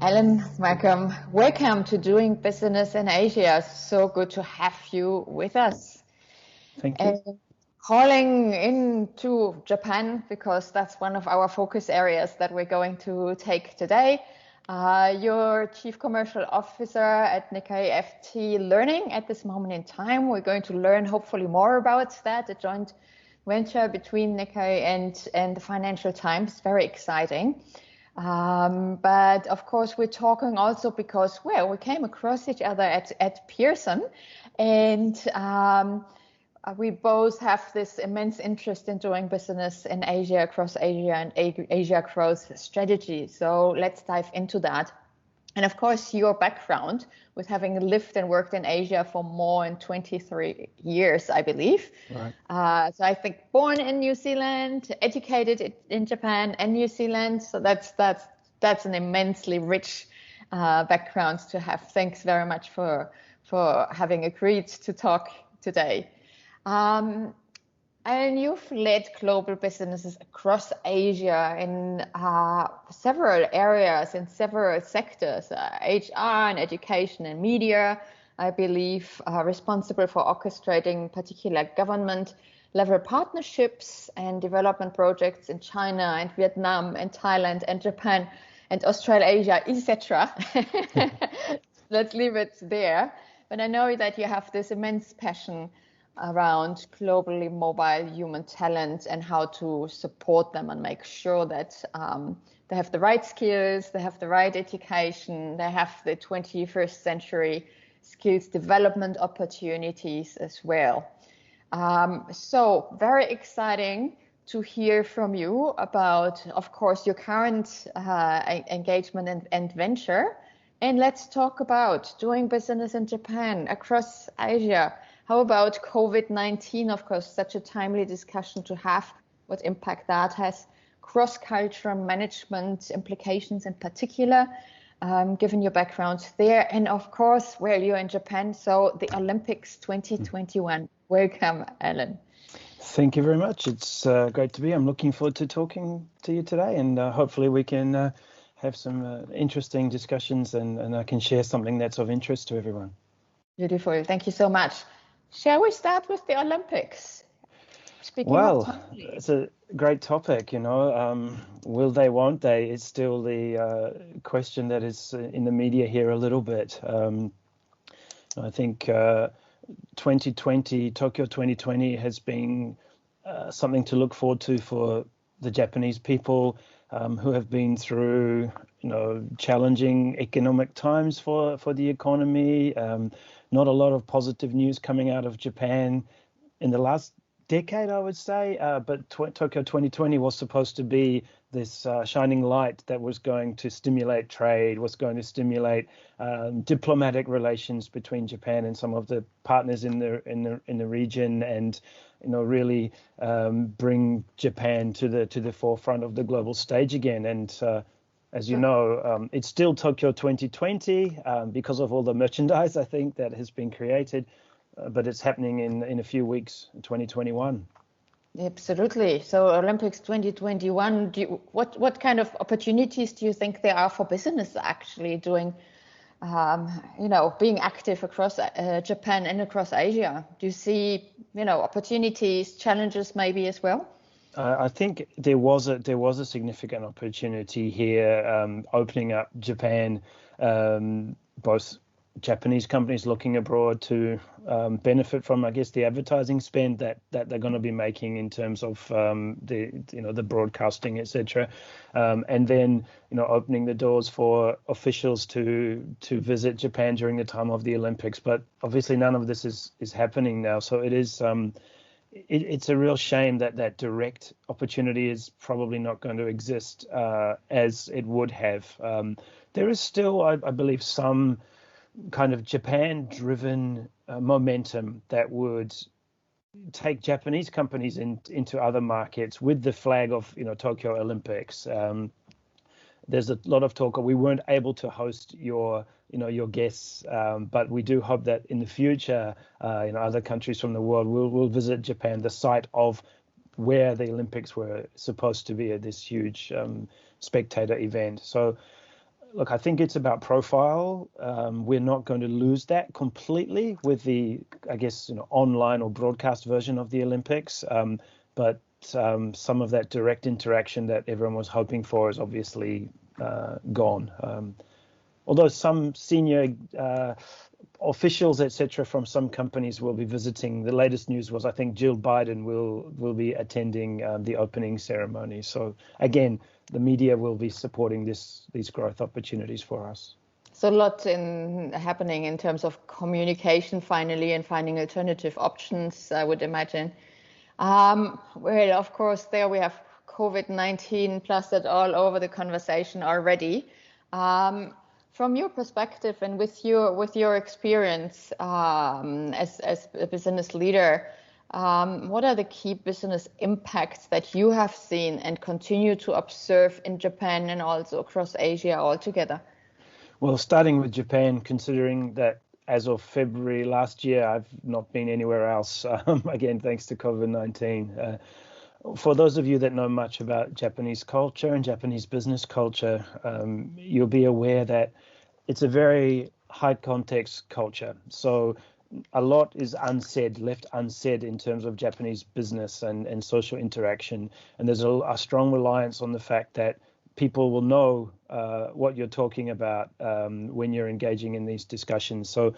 Alan, welcome. Welcome to Doing Business in Asia. So good to have you with us. Thank you. Calling into Japan because that's one of our focus areas that we're going to take today. You're Chief Commercial Officer at Nikkei-FT Learning at this moment in time. We're going to learn hopefully more about that, a joint venture between Nikkei and the Financial Times. Very exciting. But of course, we're talking also because, well, we came across each other at Pearson, and we both have this immense interest in doing business in Asia, across Asia, and Asia growth strategy. So let's dive into that. And of course, your background with having lived and worked in Asia for more than 23 years, I believe. Right. So I think born in New Zealand, educated in Japan and New Zealand. So that's an immensely rich background to have. Thanks very much for having agreed to talk today. And you've led global businesses across Asia in several areas, in several sectors, HR and education and media, I believe, responsible for orchestrating particular government level partnerships and development projects in China and Vietnam and Thailand and Japan and Australasia, etc. Let's leave it there. But I know that you have this immense passion around globally mobile human talent and how to support them and make sure that they have the right skills, they have the right education, they have the 21st century skills development opportunities as well. So very exciting to hear from you about, of course, your current engagement and venture. And let's talk about doing business in Japan, across Asia. How about COVID-19? Of course, such a timely discussion to have, what impact that has, cross-cultural management implications in particular, given your background there. And of course, where you're in Japan, so the Olympics 2021. Welcome, Alan. Thank you very much. It's great to be. I'm looking forward to talking to you today, and hopefully we can have some interesting discussions and I can share something that's of interest to everyone. Beautiful. Thank you so much. Shall we start with the Olympics? It's a great topic, will they, won't they? It's still the question that is in the media here a little bit. I think 2020, Tokyo 2020 has been something to look forward to for the Japanese people who have been through, challenging economic times for the economy. Not a lot of positive news coming out of Japan in the last decade, I would say, but Tokyo 2020 was supposed to be this shining light that was going to stimulate trade, was going to stimulate diplomatic relations between Japan and some of the partners in the region, and really bring Japan to the forefront of the global stage again. And as you know, it's still Tokyo 2020 because of all the merchandise, I think, that has been created, but it's happening in a few weeks, 2021. Absolutely. So Olympics 2021, what kind of opportunities do you think there are for business actually doing, being active across Japan and across Asia? Do you see, opportunities, challenges maybe as well? I think there was a significant opportunity here, opening up Japan, both Japanese companies looking abroad to benefit from, I guess, the advertising spend that they're going to be making in terms of the broadcasting, etc. And then opening the doors for officials to visit Japan during the time of the Olympics. But obviously none of this is happening now. So it is it's a real shame that direct opportunity is probably not going to exist as it would have. There is still, I believe, some kind of Japan-driven momentum that would take Japanese companies into other markets with the flag of Tokyo Olympics. There's a lot of talk. We weren't able to host your guests, but we do hope that in the future, other countries from the world will visit Japan, the site of where the Olympics were supposed to be, at this huge spectator event. So Look, I think it's about profile. We're not going to lose that completely with the, I guess, online or broadcast version of the Olympics. But some of that direct interaction that everyone was hoping for is obviously gone. Although some senior officials, etc., from some companies will be visiting. The latest news was, I think, Jill Biden will be attending the opening ceremony. So again, the media will be supporting these growth opportunities for us. So lots happening in terms of communication finally and finding alternative options, I would imagine. Well, of course, there we have COVID-19 plastered all over the conversation already. From your perspective and with your experience as a business leader, what are the key business impacts that you have seen and continue to observe in Japan and also across Asia altogether? Well, starting with Japan, considering that as of February last year, I've not been anywhere else, again, thanks to COVID-19. For those of you that know much about Japanese culture and Japanese business culture, you'll be aware that it's a very high context culture. So a lot is left unsaid in terms of Japanese business and social interaction. And there's a strong reliance on the fact that people will know what you're talking about when you're engaging in these discussions. So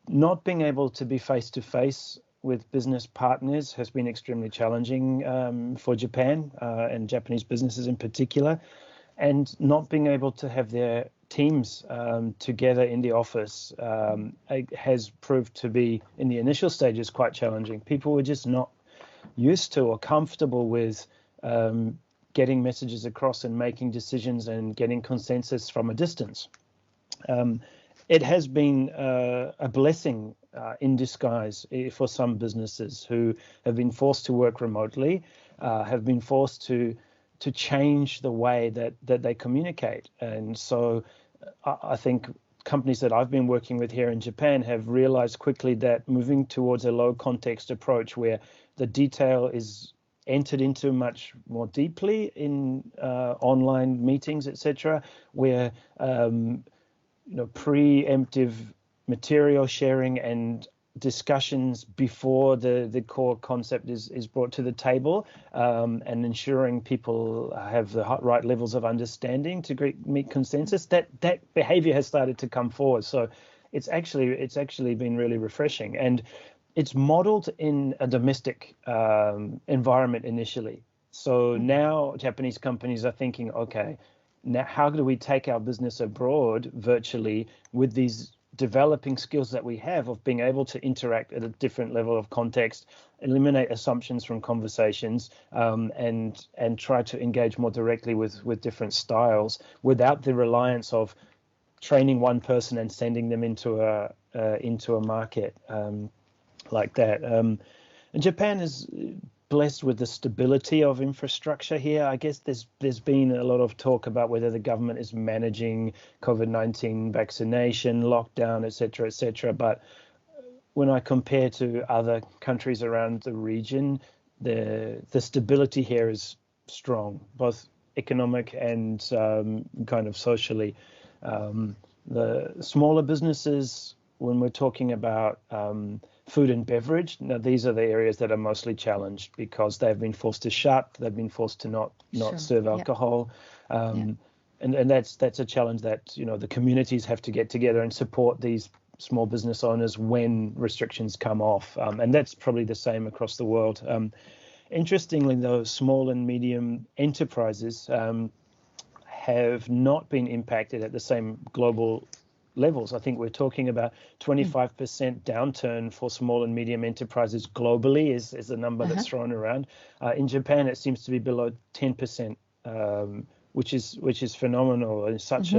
not being able to be face to face with business partners has been extremely challenging for Japan and Japanese businesses in particular, and not being able to have their teams together in the office has proved to be, in the initial stages, quite challenging. People were just not used to or comfortable with getting messages across and making decisions and getting consensus from a distance. It has been a blessing in disguise for some businesses who have been forced to work remotely, have been forced to change the way that they communicate. And so I think companies that I've been working with here in Japan have realized quickly that moving towards a low context approach where the detail is entered into much more deeply in online meetings, etc., where preemptive material sharing and discussions before the core concept is brought to the table, and ensuring people have the right levels of understanding to meet consensus, that behavior has started to come forward. So it's actually been really refreshing, and it's modeled in a domestic environment initially. So now Japanese companies are thinking, okay, now how do we take our business abroad virtually with these developing skills that we have of being able to interact at a different level of context, eliminate assumptions from conversations, and try to engage more directly with different styles without the reliance of training one person and sending them into a market like that. And Japan is blessed with the stability of infrastructure here. I guess there's been a lot of talk about whether the government is managing COVID-19 vaccination, lockdown, etc. But when I compare to other countries around the region, the stability here is strong, both economic and kind of socially. The smaller businesses, when we're talking about food and beverage, now these are the areas that are mostly challenged because they've been forced to shut, they've been forced to not serve alcohol, and that's a challenge that the communities have to get together and support these small business owners when restrictions come off, and that's probably the same across the world. Interestingly, though, small and medium enterprises have not been impacted at the same global levels. I think we're talking about 25% downturn for small and medium enterprises globally is the number that's thrown around. In Japan, it seems to be below 10%, which is phenomenal. It's such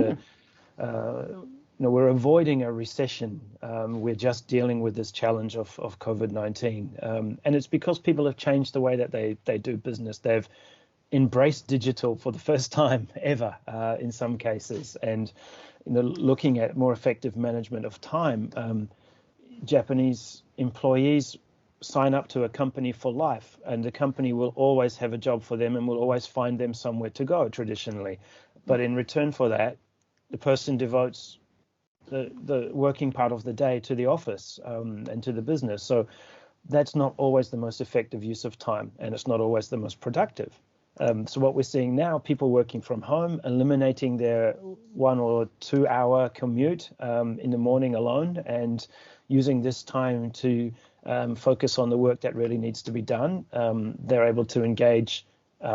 we're avoiding a recession. We're just dealing with this challenge of COVID-19, and it's because people have changed the way that they do business. They've embraced digital for the first time ever in some cases, and looking at more effective management of time. Japanese employees sign up to a company for life, and the company will always have a job for them and will always find them somewhere to go traditionally. But in return for that, the person devotes the working part of the day to the office and to the business. So that's not always the most effective use of time, and it's not always the most productive. So what we're seeing now, people working from home, eliminating their 1 or 2 hour commute in the morning alone, and using this time to focus on the work that really needs to be done. They're able to engage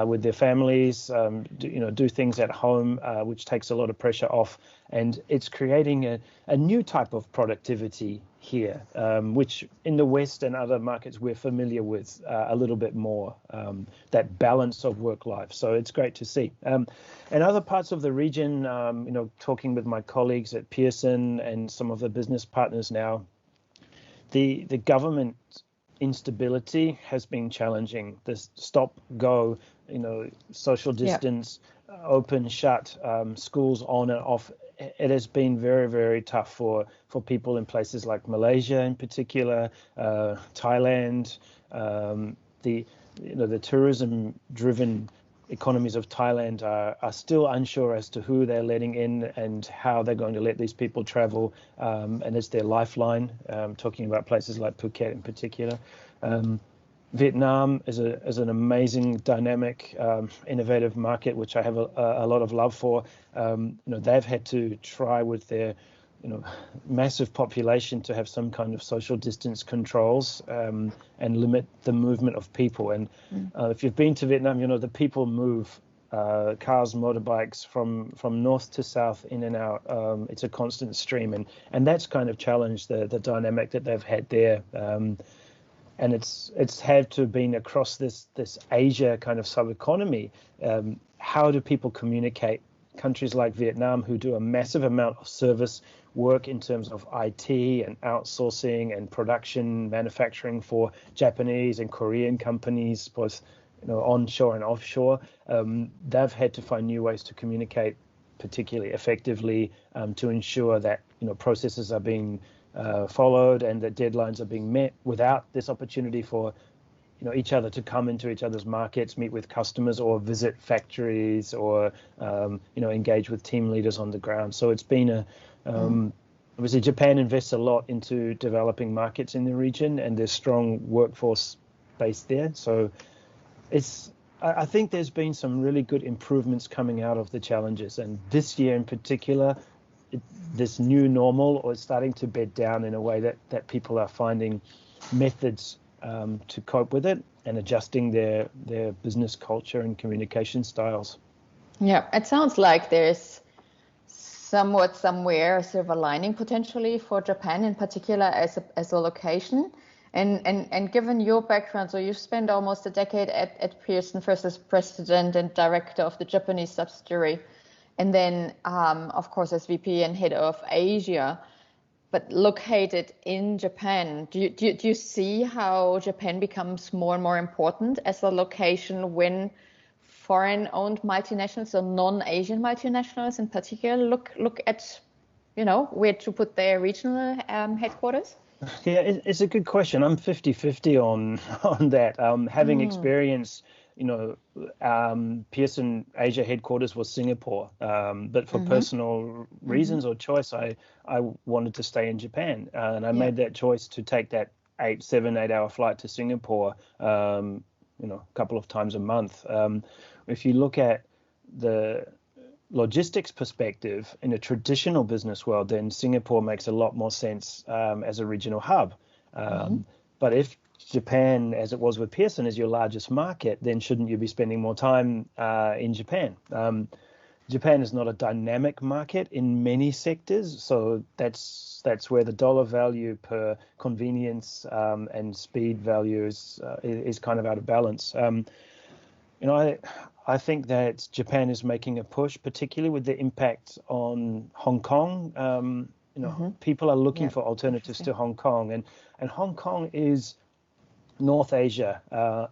with their families, do things at home, which takes a lot of pressure off. And it's creating a new type of productivity here, which in the West and other markets we're familiar with a little bit more, that balance of work life. So it's great to see. And other parts of the region, talking with my colleagues at Pearson and some of the business partners now, the government instability has been challenging. This stop go, social distance, open shut, schools on and off. It has been very, very tough for people in places like Malaysia in particular, Thailand. The tourism driven economies of Thailand are still unsure as to who they're letting in and how they're going to let these people travel, and it's their lifeline, talking about places like Phuket in particular. Vietnam is an amazing, dynamic, innovative market, which I have a lot of love for. They've had to try with their massive population to have some kind of social distance controls and limit the movement of people. And if you've been to Vietnam, the people move cars, motorbikes from north to south, in and out. It's a constant stream, and that's kind of challenged the dynamic that they've had there. And it's had to have been across this Asia kind of sub-economy. How do people communicate? Countries like Vietnam, who do a massive amount of service work in terms of IT and outsourcing and production, manufacturing for Japanese and Korean companies, both onshore and offshore, they've had to find new ways to communicate particularly effectively to ensure that processes are being followed and that deadlines are being met without this opportunity for each other to come into each other's markets, meet with customers, or visit factories, or engage with team leaders on the ground. So it's been obviously Japan invests a lot into developing markets in the region, and there's strong workforce base there. So I think there's been some really good improvements coming out of the challenges, and this year in particular, this new normal is starting to bed down in a way that people are finding methods to cope with it and adjusting their business culture and communication styles. Yeah, it sounds like there's somewhere a silver lining potentially for Japan in particular as a location. And given your background, so you've spent almost a decade at Pearson, first as president and director of the Japanese subsidiary, and then, of course, as VP and head of Asia, but located in Japan. Do you see how Japan becomes more and more important as a location when foreign-owned multinationals, so non-Asian multinationals in particular, look at, where to put their regional headquarters? Yeah, it's a good question. I'm 50-50 on that. Having experience, Pearson Asia headquarters was Singapore, but for personal reasons or choice, I wanted to stay in Japan, and I made that choice to take that 7-8 hour flight to Singapore, a couple of times a month. If you look at the logistics perspective in a traditional business world, then Singapore makes a lot more sense as a regional hub. But if Japan, as it was with Pearson, is your largest market, then shouldn't you be spending more time in Japan? Japan is not a dynamic market in many sectors, so that's where the dollar value per convenience and speed value is kind of out of balance. I think that Japan is making a push, particularly with the impact on Hong Kong. People are looking for alternatives to Hong Kong, and Hong Kong is North Asia.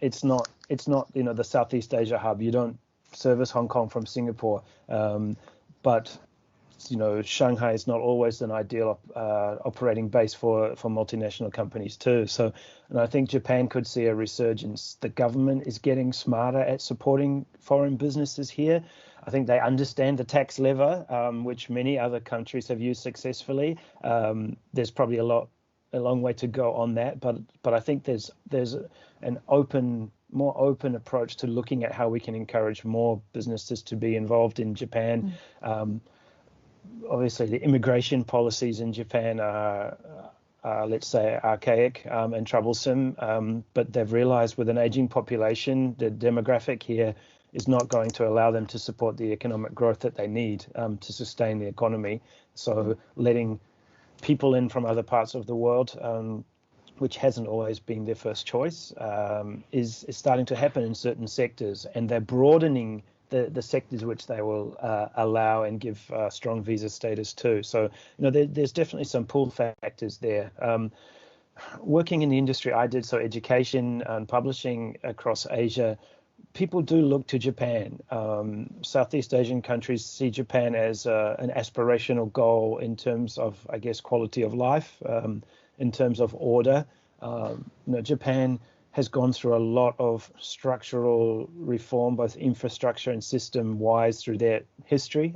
It's not the Southeast Asia hub. You don't service Hong Kong from Singapore, but Shanghai is not always an ideal operating base for multinational companies too. So, and I think Japan could see a resurgence. The government is getting smarter at supporting foreign businesses here. I think they understand the tax lever, which many other countries have used successfully. There's probably a long way to go on that, but I think there's an more open approach to looking at how we can encourage more businesses to be involved in Japan. Obviously, the immigration policies in Japan are let's say, archaic and troublesome, but they've realized with an aging population, the demographic here is not going to allow them to support the economic growth that they need to sustain the economy. So letting people in from other parts of the world, which hasn't always been their first choice, is starting to happen in certain sectors, and they're broadening the sectors which they will allow and give strong visa status to. So, there's definitely some pull factors there. Working in the industry I did, so education and publishing across Asia, people do look to Japan. Southeast Asian countries see Japan as an aspirational goal in terms of, I guess, quality of life, in terms of order. Japan has gone through a lot of structural reform, both infrastructure and system-wise, through their history.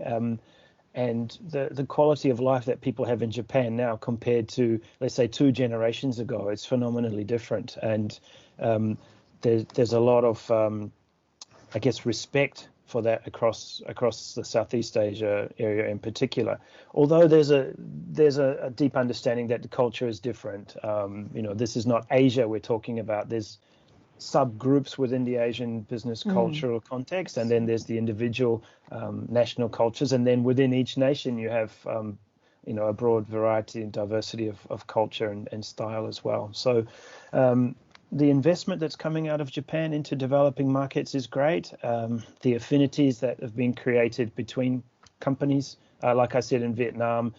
And the quality of life that people have in Japan now compared to, let's say, 2 generations ago, it's phenomenally different. And there's a lot of, I guess, respect for that across the Southeast Asia area in particular. Although there's a deep understanding that the culture is different. This is not Asia we're talking about. There's subgroups within the Asian business cultural context, and then there's the individual national cultures, and then within each nation you have a broad variety and diversity of culture and style as well. So the investment that's coming out of Japan into developing markets is great. The affinities that have been created between companies, like I said, in Vietnam,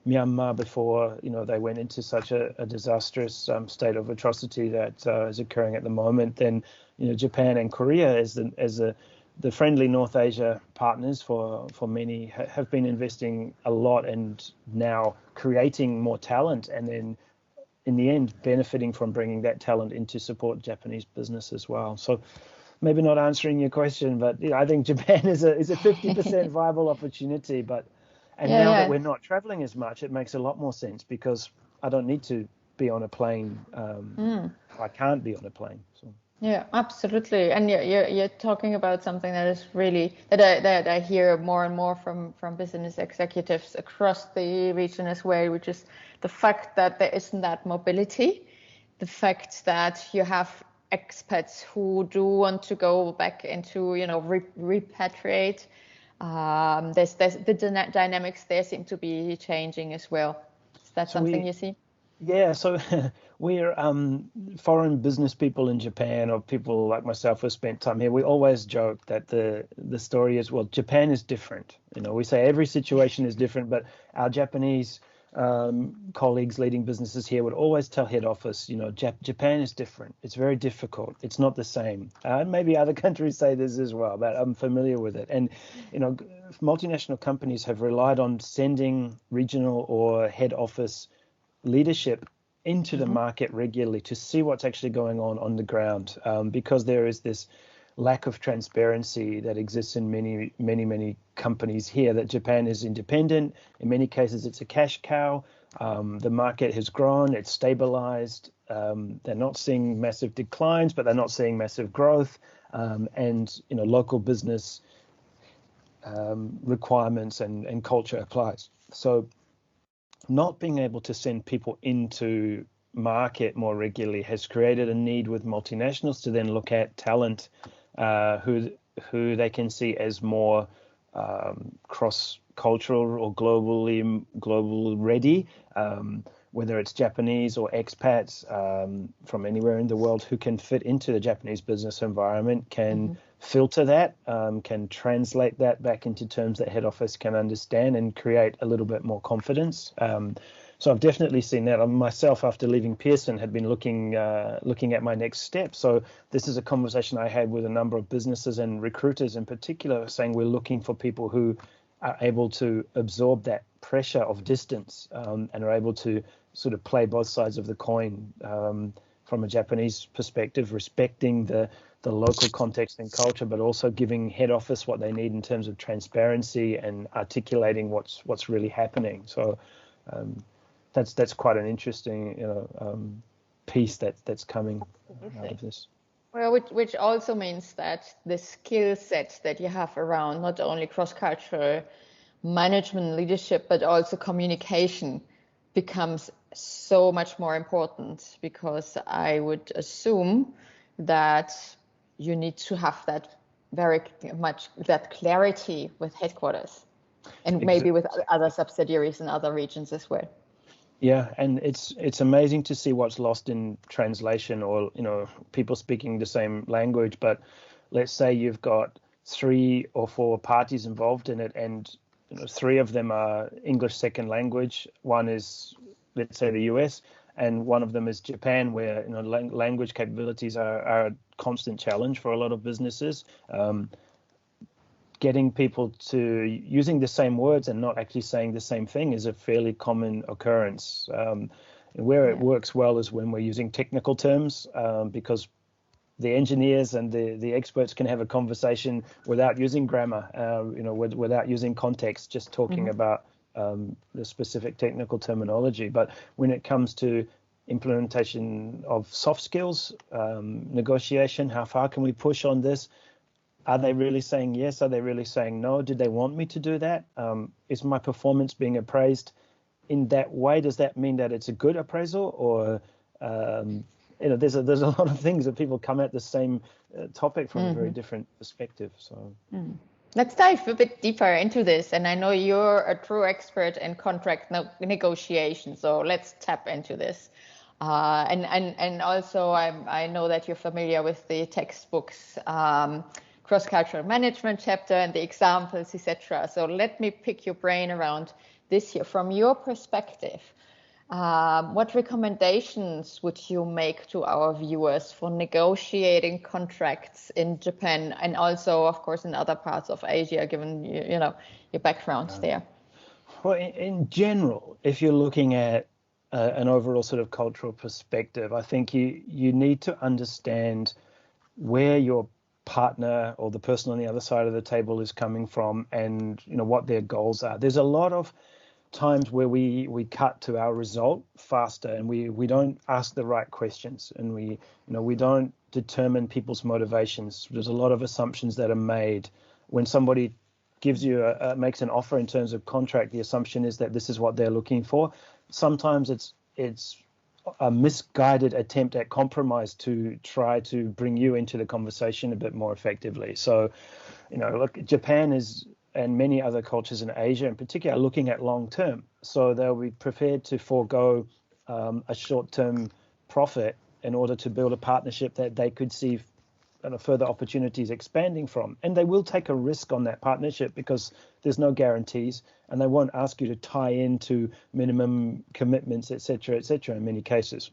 Myanmar before, they went into such a disastrous state of atrocity that is occurring at the moment. Then, Japan and Korea as the friendly North Asia partners for many have been investing a lot and now creating more talent, and then in the end benefiting from bringing that talent in to support Japanese business as well. So maybe not answering your question, but I think Japan is a 50% viable opportunity. Now that we're not traveling as much, it makes a lot more sense because I don't need to be on a plane. I can't be on a plane. So. Yeah, absolutely. And you're talking about something that is really that I hear more and more from business executives across the region as well, which is the fact that there isn't that mobility, the fact that you have expats who do want to go back into, repatriate. There's the dynamics there seem to be changing as well. Is that something you see? Yeah, so we're foreign business people in Japan, or people like myself who spent time here. We always joke that the story is, well, Japan is different. We say every situation is different, but our Japanese colleagues leading businesses here would always tell head office, Japan is different. It's very difficult. It's not the same. Maybe other countries say this as well, but I'm familiar with it. And, multinational companies have relied on sending regional or head office leadership into the market regularly to see what's actually going on the ground, because there is this lack of transparency that exists in many companies here, that Japan is independent. In many cases, it's a cash cow. The market has grown, it's stabilized. They're not seeing massive declines, but they're not seeing massive growth. And, local business requirements and culture applies. So not being able to send people into market more regularly has created a need with multinationals to then look at talent who they can see as more cross-cultural or global ready, whether it's Japanese or expats from anywhere in the world who can fit into the Japanese business environment, can filter that, can translate that back into terms that head office can understand and create a little bit more confidence. So I've definitely seen that. Myself, after leaving Pearson, had been looking at my next step. So this is a conversation I had with a number of businesses and recruiters in particular, saying we're looking for people who are able to absorb that pressure of distance, and are able to sort of play both sides of the coin, from a Japanese perspective, respecting the local context and culture, but also giving head office what they need in terms of transparency and articulating what's really happening. So that's quite an interesting piece that's coming out of this. Well, which also means that the skill set that you have around not only cross-cultural management, leadership, but also communication becomes so much more important, because I would assume that you need to have that very much that clarity with headquarters and maybe with other subsidiaries in other regions as well. Yeah, and it's amazing to see what's lost in translation, or people speaking the same language, but let's say you've got 3 or 4 parties involved in it, and 3 of them are English second language. One is, let's say, the US, and one of them is Japan, where language capabilities are a constant challenge for a lot of businesses. Getting people to using the same words and not actually saying the same thing is a fairly common occurrence. Where it works well is when we're using technical terms, because the engineers and the experts can have a conversation without using grammar, without using context, just talking about the specific technical terminology. But when it comes to implementation of soft skills, negotiation, how far can we push on this? Are they really saying yes? Are they really saying no? Did they want me to do that? Is my performance being appraised in that way? Does that mean that it's a good appraisal? Or, there's a lot of things that people come at the same topic from a very different perspective. So let's dive a bit deeper into this. And I know you're a true expert in contract negotiation, so let's tap into this. And also I know that you're familiar with the textbooks, cross-cultural management chapter and the examples, etc. So let me pick your brain around this here. From your perspective, what recommendations would you make to our viewers for negotiating contracts in Japan, and also, of course, in other parts of Asia, given your background there? Well, in general, if you're looking at an overall sort of cultural perspective, I think you need to understand where your partner or the person on the other side of the table is coming from, and what their goals are. There's a lot of times where we cut to our result faster, and we don't ask the right questions, and we don't determine people's motivations. There's a lot of assumptions that are made when somebody gives you makes an offer in terms of contract. The assumption is that this is what they're looking for. Sometimes it's a misguided attempt at compromise to try to bring you into the conversation a bit more effectively. So, look, Japan is, and many other cultures in Asia in particular, are looking at long term. So they'll be prepared to forego a short-term profit in order to build a partnership that they could see further opportunities expanding from. And they will take a risk on that partnership because there's no guarantees, and they won't ask you to tie into minimum commitments, et cetera, in many cases.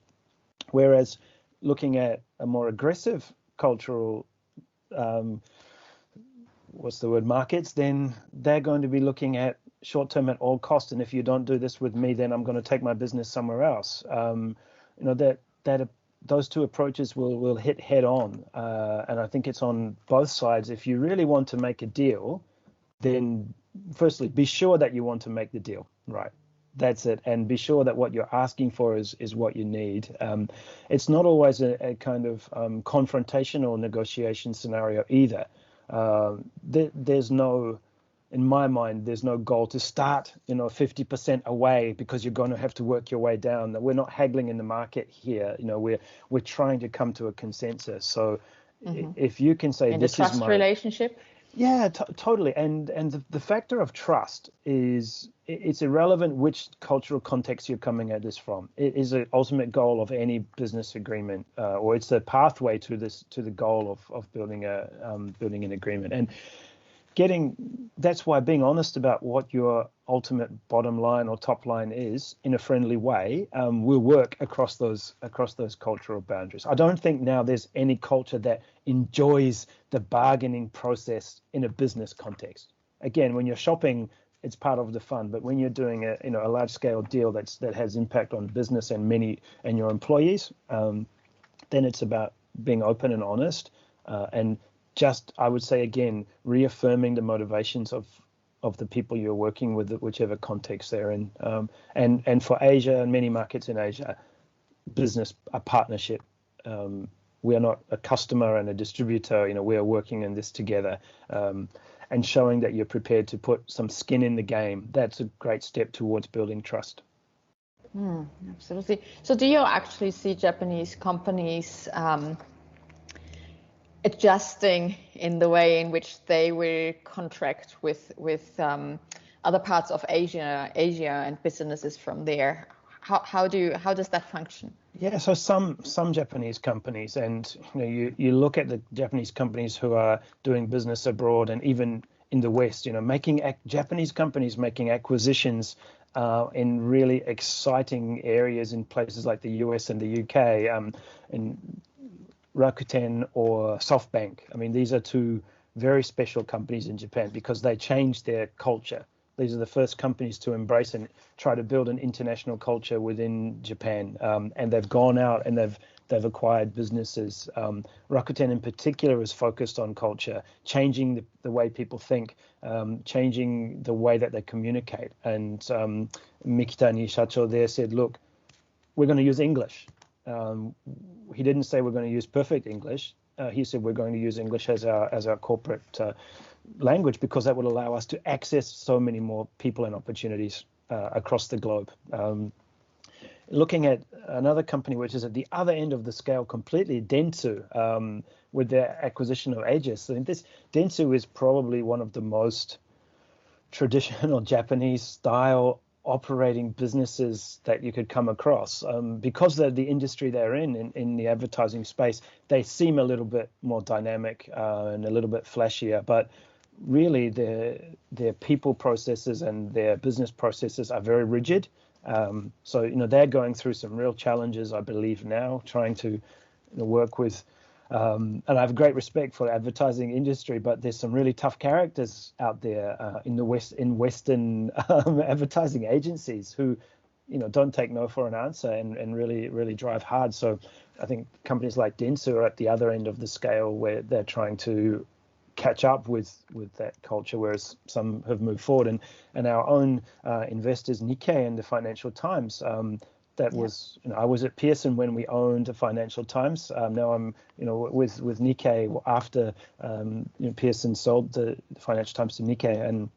Whereas looking at a more aggressive cultural markets, then they're going to be looking at short term at all costs. And if you don't do this with me, then I'm going to take my business somewhere else. Those two approaches will hit head on. And I think it's on both sides. If you really want to make a deal, then firstly, be sure that you want to make the deal, right? That's it. And be sure that what you're asking for is what you need. It's not always a kind of confrontational negotiation scenario either. There's no, in my mind, there's no goal to start, 50% away because you're going to have to work your way down. We're not haggling in the market here. We're trying to come to a consensus. So if you can say, this is my trust relationship. Yeah, totally. And the factor of trust it's irrelevant which cultural context you're coming at this from. It is an ultimate goal of any business agreement, or it's a pathway to the goal of building an agreement. And that's why being honest about what your ultimate bottom line or top line is in a friendly way will work across those cultural boundaries. I don't think now there's any culture that enjoys the bargaining process in a business context. again, when you're shopping, it's part of the fun. But when you're doing a large scale deal that has impact on business and your employees, then it's about being open and honest, and just, I would say again, reaffirming the motivations of the people you're working with, whichever context they're in. And for Asia and many markets in Asia, a partnership. We are not a customer and a distributor. We are working in this together, and showing that you're prepared to put some skin in the game. That's a great step towards building trust. Absolutely. So do you actually see Japanese companies adjusting in the way in which they will contract with other parts of Asia and businesses from there? How does that function? Yeah, so some Japanese companies, and you look at the Japanese companies who are doing business abroad and even in the West, Japanese companies making acquisitions in really exciting areas in places like the US and the UK, in Rakuten or SoftBank. I mean, these are two very special companies in Japan because they changed their culture. These are the first companies to embrace and try to build an international culture within Japan, and they've gone out and they've acquired businesses. Rakuten in particular is focused on culture, changing the way people think, changing the way that they communicate. And Mikitani Shacho there said, look, we're going to use English. He didn't say we're going to use perfect English. He said we're going to use English as our corporate language because that would allow us to access so many more people and opportunities across the globe. Looking at another company which is at the other end of the scale completely, Dentsu, with their acquisition of Aegis. I this Dentsu is probably one of the most traditional Japanese style operating businesses that you could come across. Because of the industry they're in the advertising space, they seem a little bit more dynamic and a little bit flashier, but really their people processes and their business processes are very rigid. So they're going through some real challenges, I believe, now, trying to work with and I have great respect for the advertising industry, but there's some really tough characters out there in Western advertising agencies who don't take no for an answer and really drive hard. So I think companies like Dentsu are at the other end of the scale where they're trying to catch up with that culture, whereas some have moved forward. And our own investors, Nikkei and the Financial Times, I was at Pearson when we owned the Financial Times. Now I'm with Nikkei after Pearson sold the Financial Times to Nikkei, and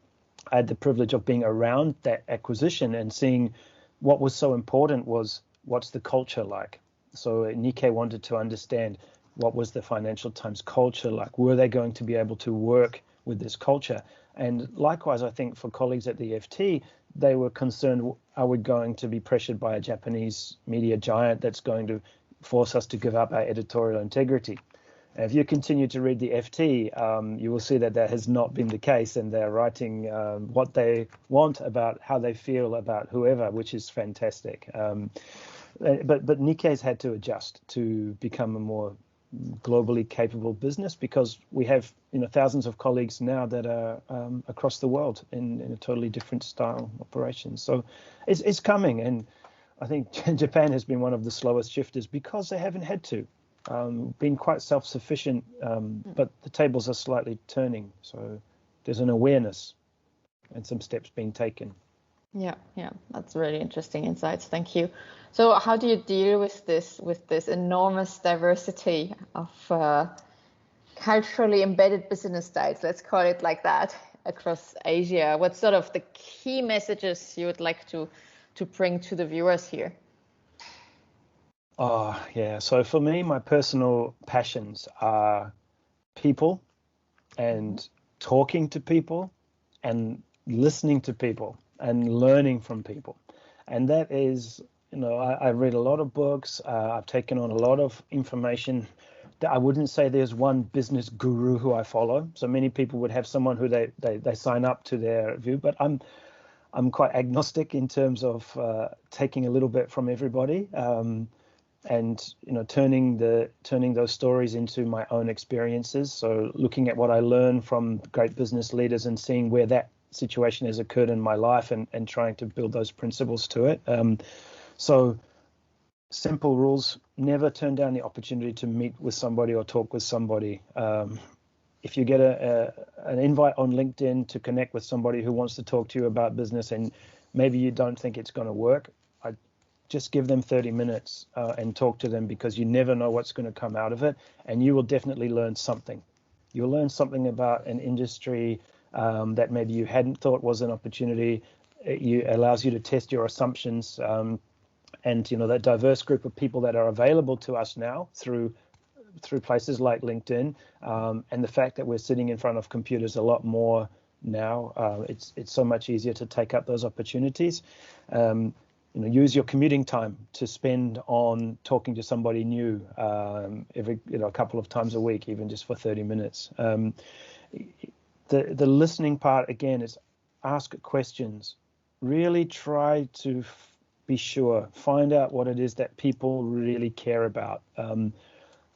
I had the privilege of being around that acquisition and seeing what was so important was what's the culture like. So Nikkei wanted to understand what was the Financial Times culture like. Were they going to be able to work with this culture? And likewise, I think for colleagues at the FT, they were concerned, are we going to be pressured by a Japanese media giant that's going to force us to give up our editorial integrity? And if you continue to read the FT, you will see that has not been the case, and they're writing what they want about how they feel about whoever, which is fantastic. But Nikkei's had to adjust to become a more globally capable business because we have thousands of colleagues now that are across the world in a totally different style operations. So it's coming, and I think Japan has been one of the slowest shifters because they haven't had to. Been quite self-sufficient, but the tables are slightly turning. So there's an awareness and some steps being taken. Yeah, that's really interesting insights. Thank you. So how do you deal with this enormous diversity of culturally embedded business styles, let's call it like that, across Asia? What's sort of the key messages you would like to bring to the viewers here? Oh, yeah. So for me, my personal passions are people and talking to people and listening to people and learning from people. And that is, I read a lot of books. I've taken on a lot of information. I wouldn't say there's one business guru who I follow. So many people would have someone who they sign up to their view, but I'm quite agnostic in terms of taking a little bit from everybody. and turning those stories into my own experiences. So looking at what I learned from great business leaders and seeing where that situation has occurred in my life, and trying to build those principles to it. So simple rules: never turn down the opportunity to meet with somebody or talk with somebody. If you get an invite on LinkedIn to connect with somebody who wants to talk to you about business, and maybe you don't think it's going to work, just give them 30 minutes and talk to them, because you never know what's going to come out of it, and you will definitely learn something. You'll learn something about an industry that maybe you hadn't thought was an opportunity. It allows you to test your assumptions, and that diverse group of people that are available to us now through places like LinkedIn, and the fact that we're sitting in front of computers a lot more now. It's so much easier to take up those opportunities. Use your commuting time to spend on talking to somebody new every a couple of times a week, even just for 30 minutes. The listening part, again, is ask questions. Really try to be sure, find out what it is that people really care about.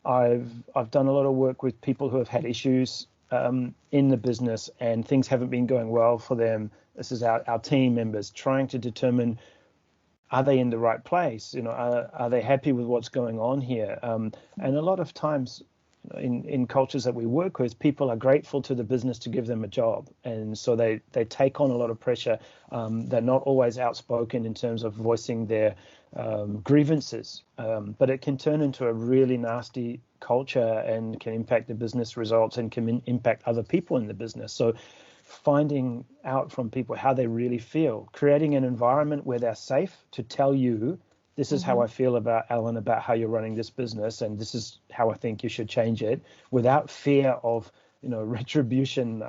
I've done a lot of work with people who have had issues in the business, and things haven't been going well for them. This is our team members trying to determine, are they in the right place? Are they happy with what's going on here? And a lot of times in cultures that we work with, people are grateful to the business to give them a job. And so they take on a lot of pressure. They're not always outspoken in terms of voicing their grievances, but it can turn into a really nasty culture and can impact the business results and can impact other people in the business. So finding out from people how they really feel, creating an environment where they're safe to tell you, this is how I feel about Alan, about how you're running this business, and this is how I think you should change it, without fear of retribution,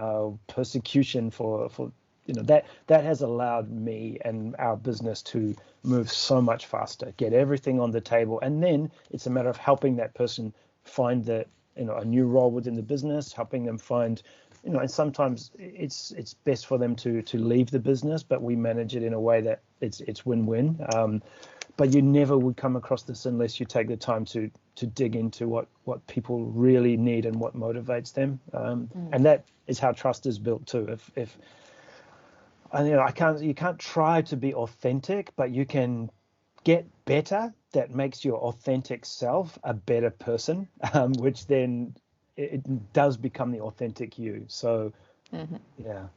persecution for that has allowed me and our business to move so much faster, get everything on the table, and then it's a matter of helping that person find a new role within the business, helping them find, and sometimes it's best for them to leave the business, but we manage it in a way that it's win-win. But you never would come across this unless you take the time to dig into what people really need and what motivates them. And that is how trust is built too. You can't try to be authentic, but you can get better. That makes your authentic self a better person, which then it does become the authentic you. So, yeah.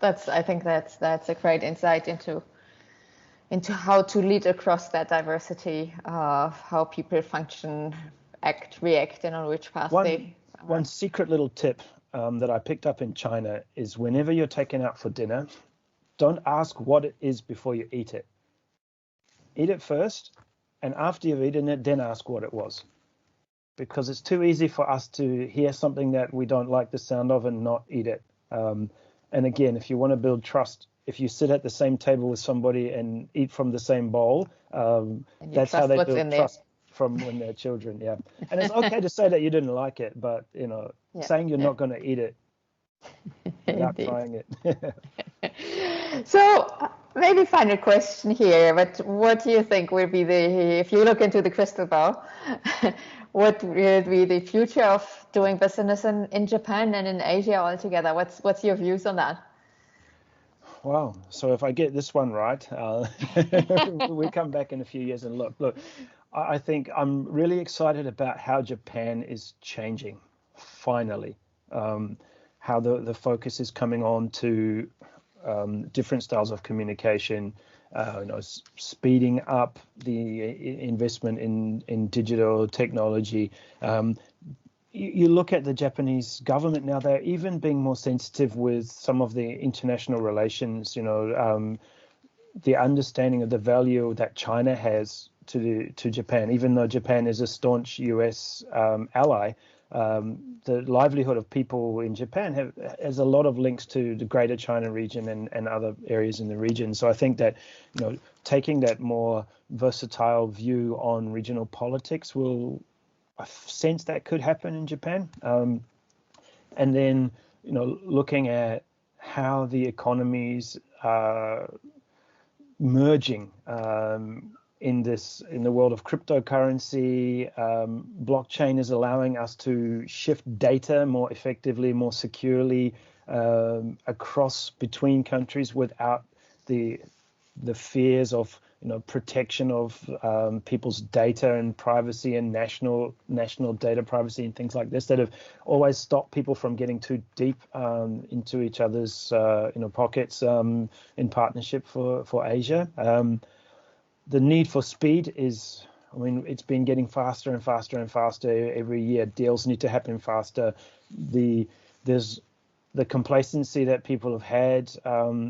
That's I think that's a great insight into how to lead across that diversity of how people function, act, react, and on which path they are. One secret little tip that I picked up in China is, whenever you're taken out for dinner, don't ask what it is before you eat it. Eat it first, and after you've eaten it, then ask what it was. Because it's too easy for us to hear something that we don't like the sound of and not eat it. And again, if you want to build trust, if you sit at the same table with somebody and eat from the same bowl, that's how they build trust from when they're children. Yeah. And it's okay to say that you didn't like it, but saying you're not going to eat it without trying it. So maybe final question here, but what do you think will be if you look into the crystal ball, what will be the future of doing business in Japan and in Asia altogether? What's your views on that? Wow. So if I get this one right, we come back in a few years and look, I think I'm really excited about how Japan is changing, finally. How the focus is coming on to different styles of communication, speeding up the investment in digital technology. You look at the Japanese government now, they're even being more sensitive with some of the international relations, the understanding of the value that China has to Japan, even though Japan is a staunch US ally. The livelihood of people in Japan has a lot of links to the greater China region and other areas in the region. So I think that, taking that more versatile view on regional politics I sense that could happen in Japan. And then, looking at how the economies are merging in the world of cryptocurrency. Blockchain is allowing us to shift data more effectively, more securely across between countries without the fears of protection of people's data and privacy and national data privacy and things like this that have always stopped people from getting too deep into each other's pockets in partnership for Asia. The need for speed is, it's been getting faster and faster and faster every year. Deals need to happen faster. There's the complacency that people have had,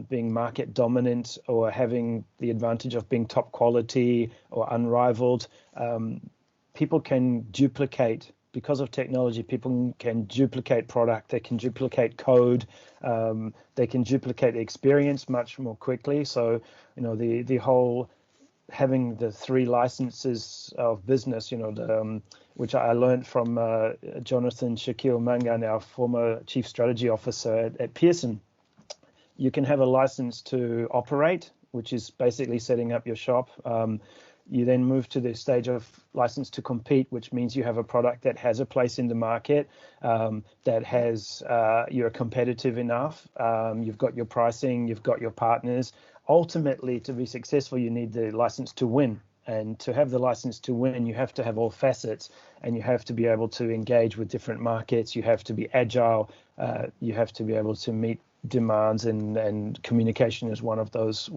being market dominant or having the advantage of being top quality or unrivaled. People can duplicate, because of technology, people can duplicate product, they can duplicate code, they can duplicate the experience much more quickly. So, the whole having the 3 licenses of business, which I learned from Jonathan Shakil Mangan, our former chief strategy officer at Pearson. You can have a license to operate, which is basically setting up your shop. You then move to the stage of license to compete, which means you have a product that has a place in the market, that has you're competitive enough, you've got your pricing, you've got your partners. Ultimately, to be successful, you need the license to win. And to have the license to win, you have to have all facets, and you have to be able to engage with different markets. You have to be agile. You have to be able to meet demands, and communication is one of those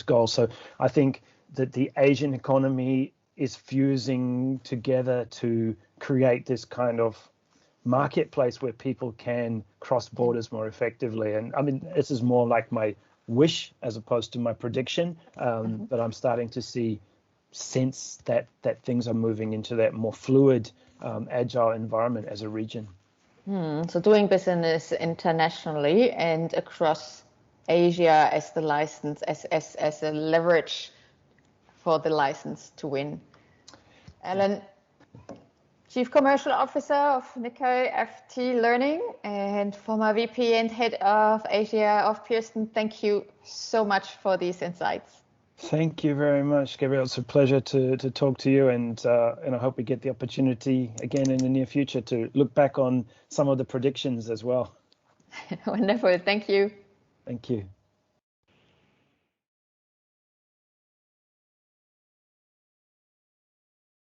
goals. So I think that the Asian economy is fusing together to create this kind of marketplace where people can cross borders more effectively. And this is more like my wish as opposed to my prediction, but I'm starting to sense that things are moving into that more fluid, agile environment as a region. So doing business internationally and across Asia as the license, as a leverage for the license to win. Alan, Chief Commercial Officer of Nikkei-FT Learning and former VP and Head of Asia of Pearson, thank you so much for these insights. Thank you very much, Gabriele. It's a pleasure to talk to you, and I hope we get the opportunity again in the near future to look back on some of the predictions as well. Wonderful. Thank you. Thank you.